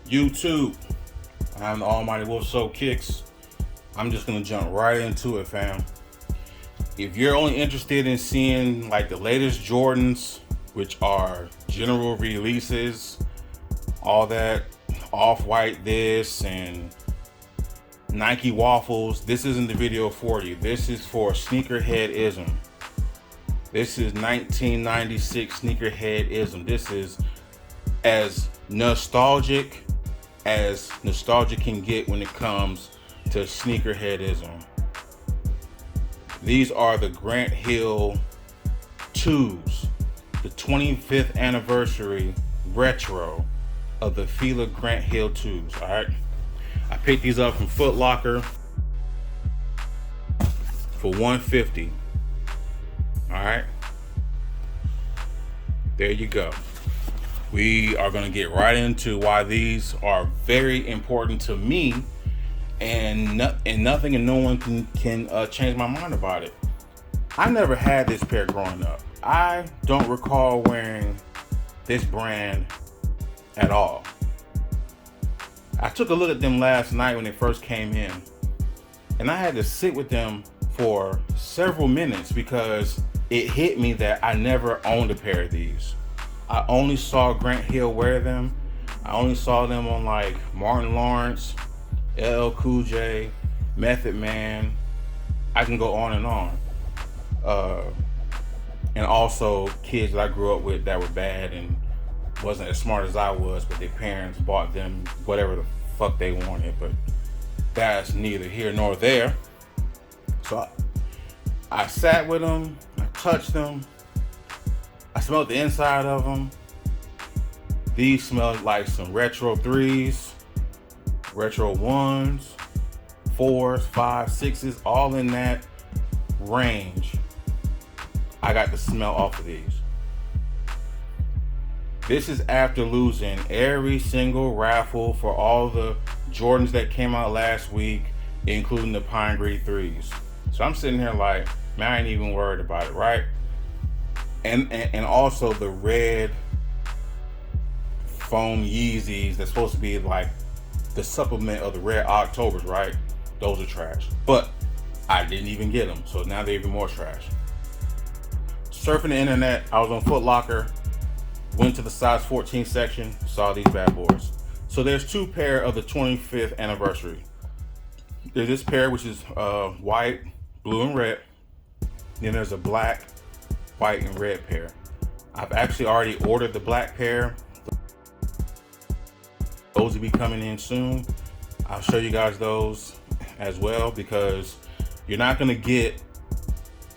YouTube. I'm the Almighty Wolf Soul Kicks. I'm just gonna jump right into it, fam. If you're only interested in seeing like the latest Jordans, which are general releases, all that off-white this and Nike waffles, this isn't the video for you. This is for sneakerheadism. This is 1996 sneakerheadism. This is as nostalgia can get when it comes to sneakerheadism. These are the Grant Hill 2s, the 25th anniversary retro of the Fila Grant Hill 2s. All right, I picked these up from Foot Locker for $150. All right, there you go. We are going to get right into why these are very important to me, and nothing and no one can change my mind about it. I never had this pair growing up. I don't recall wearing this brand at all. I took a look at them last night when they first came in, and I had to sit with them for several minutes because it hit me that I never owned a pair of these. I only saw Grant Hill wear them. I only saw them on like Martin Lawrence, LL Cool J, Method Man. I can go on and on. And also kids that I grew up with that were bad and wasn't as smart as I was, but their parents bought them whatever the fuck they wanted. But that's neither here nor there. So I sat with them, I touched them, I smelled the inside of them. These smell like some retro 3s, retro 1s, 4s, 5s, 6s, all in that range. I got the smell off of these. This is after losing every single raffle for all the Jordans that came out last week, including the Pine Green 3s. So I'm sitting here like, man, I ain't even worried about it, right? And also the red foam Yeezys that's supposed to be like the supplement of the red Octobers, right? Those are trash. But I didn't even get them, so now they're even more trash. Surfing the internet, I was on Foot Locker, went to the size 14 section, saw these bad boys. So there's two pair of the 25th anniversary. There's this pair which is white, blue, and red. Then there's a black, white, and red pair. I've actually already ordered the black pair. Those will be coming in soon. I'll show you guys those as well because you're not gonna get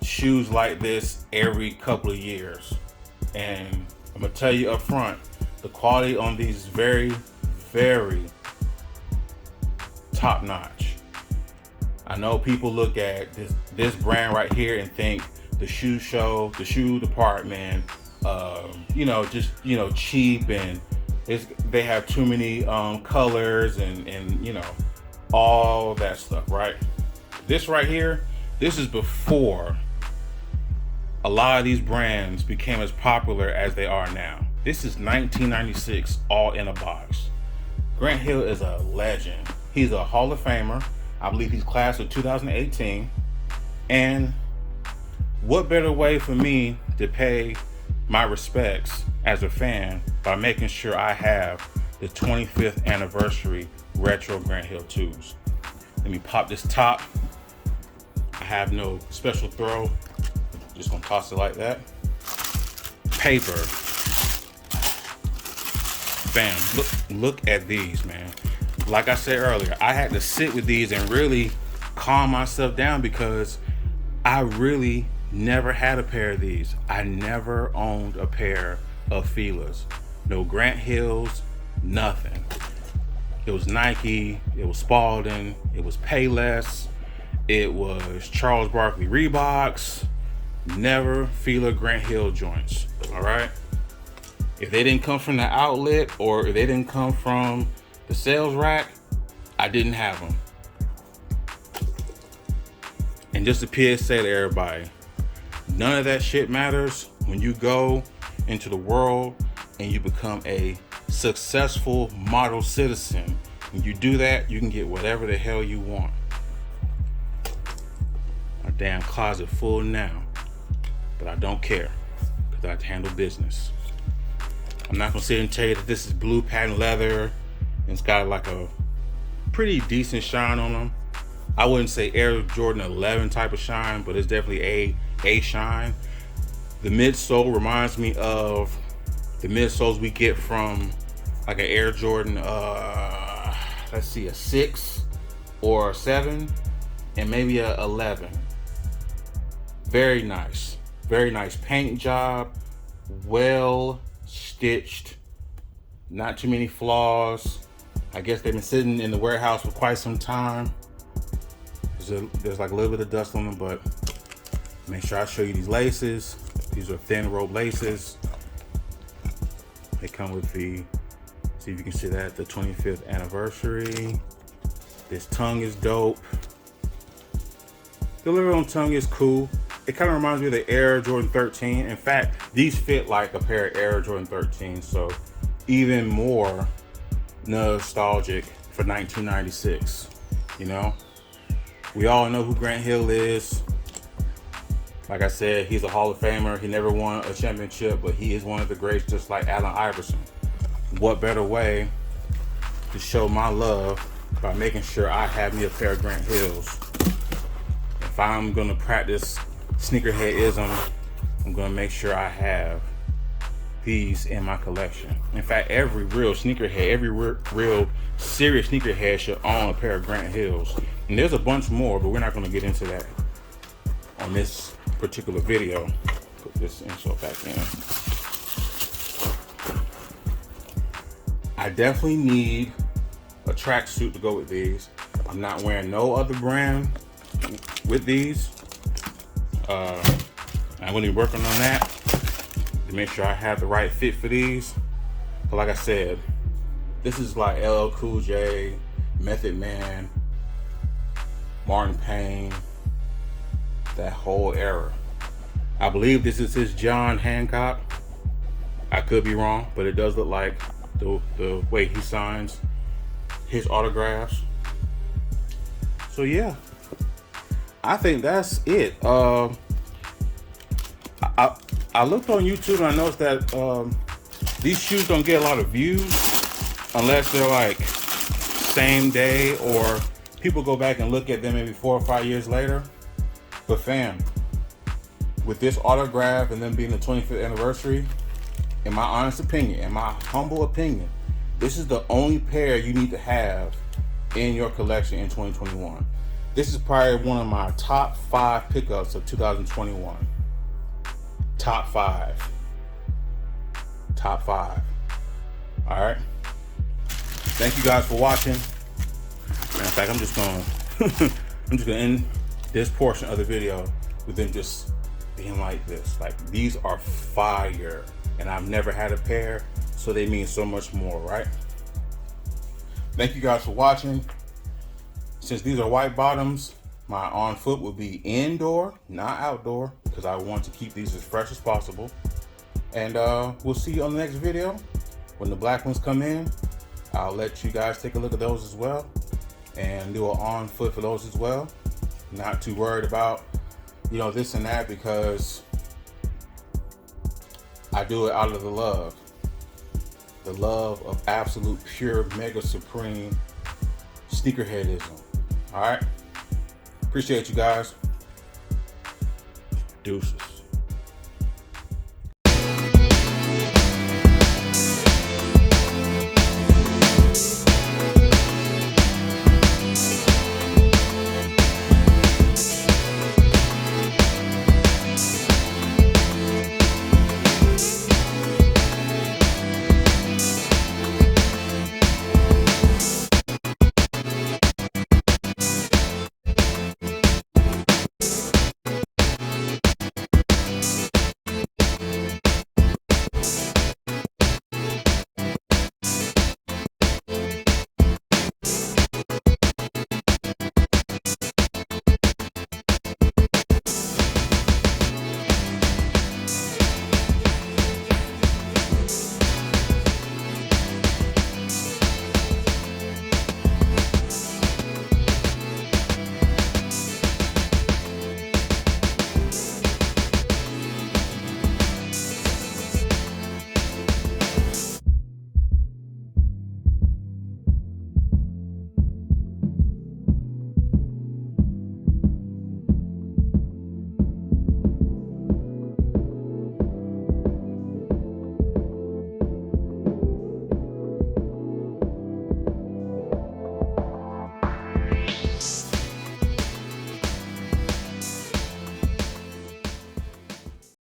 shoes like this every couple of years. And I'm gonna tell you up front, the quality on these is very, very top notch. I know people look at this brand right here and think the shoe department, just cheap, and they have too many colors and all that stuff, right? This right here, this is before a lot of these brands became as popular as they are now. This is 1996, all in a box. Grant Hill is a legend. He's a Hall of Famer. I believe he's class of 2018. And what better way for me to pay my respects as a fan by making sure I have the 25th anniversary retro Grant Hill 2s. Let me pop this top. I have no special throw. Just gonna toss it like that. Paper. Bam. Look at these, man. Like I said earlier, I had to sit with these and really calm myself down because I really never had a pair of these. I never owned a pair of Filas. No Grant Hills, nothing. It was Nike, it was Spalding, it was Payless, it was Charles Barkley Reeboks, never Fila Grant Hill joints, all right? If they didn't come from the outlet or if they didn't come from the sales rack, I didn't have them. And just a PSA to everybody, none of that shit matters when you go into the world and you become a successful model citizen. When you do that, you can get whatever the hell you want. My damn closet full now, but I don't care because I have to handle business. I'm not gonna sit and tell you that this is blue patent leather and it's got like a pretty decent shine on them. I wouldn't say Air Jordan 11 type of shine, but it's definitely a shine. The midsole reminds me of the midsoles we get from like an Air Jordan, let's see, a 6 or a 7 and maybe a 11. Very nice paint job, well stitched, not too many flaws. I guess they've been sitting in the warehouse for quite some time. There's like a little bit of dust on them, but make sure I show you these laces. These are thin rope laces. They come with the, see if you can see that, the 25th anniversary. This tongue is dope. The delivery on tongue is cool. It kind of reminds me of the Air Jordan 13. In fact, these fit like a pair of Air Jordan 13, so even more nostalgic for 1996, you know? We all know who Grant Hill is. Like I said, he's a Hall of Famer. He never won a championship, but he is one of the greats, just like Allen Iverson. What better way to show my love by making sure I have me a pair of Grant Hills? If I'm gonna practice sneakerheadism, I'm gonna make sure I have these in my collection. In fact, every real sneakerhead, every real serious sneakerhead should own a pair of Grant Hills. And there's a bunch more, but we're not gonna get into that on this particular video. Put this insert back in. I definitely need a tracksuit to go with these. I'm not wearing no other brand with these. I'm gonna be working on that to make sure I have the right fit for these. But like I said, this is like LL Cool J, Method Man, Martin Payne, that whole era. I believe this is his John Hancock. I could be wrong, but it does look like the way he signs his autographs. So yeah, I think that's it. I looked on YouTube and I noticed that these shoes don't get a lot of views unless they're like same day or people go back and look at them maybe 4 or 5 years later. But fam, with this autograph and them being the 25th anniversary, in my honest opinion, in my humble opinion, this is the only pair you need to have in your collection in 2021. This is probably one of my top 5 pickups of 2021. Top 5. Top 5. All right. Thank you guys for watching. In fact, I'm just gonna end this portion of the video with them just being like this. Like, these are fire, and I've never had a pair, so they mean so much more, right? Thank you guys for watching. Since these are white bottoms, my on foot will be indoor, not outdoor, because I want to keep these as fresh as possible. And we'll see you on the next video. When the black ones come in, I'll let you guys take a look at those as well and do an on foot for those as well. Not too worried about, you know, this and that, because I do it out of the love of absolute pure mega supreme sneakerheadism. All right, appreciate you guys. Deuces.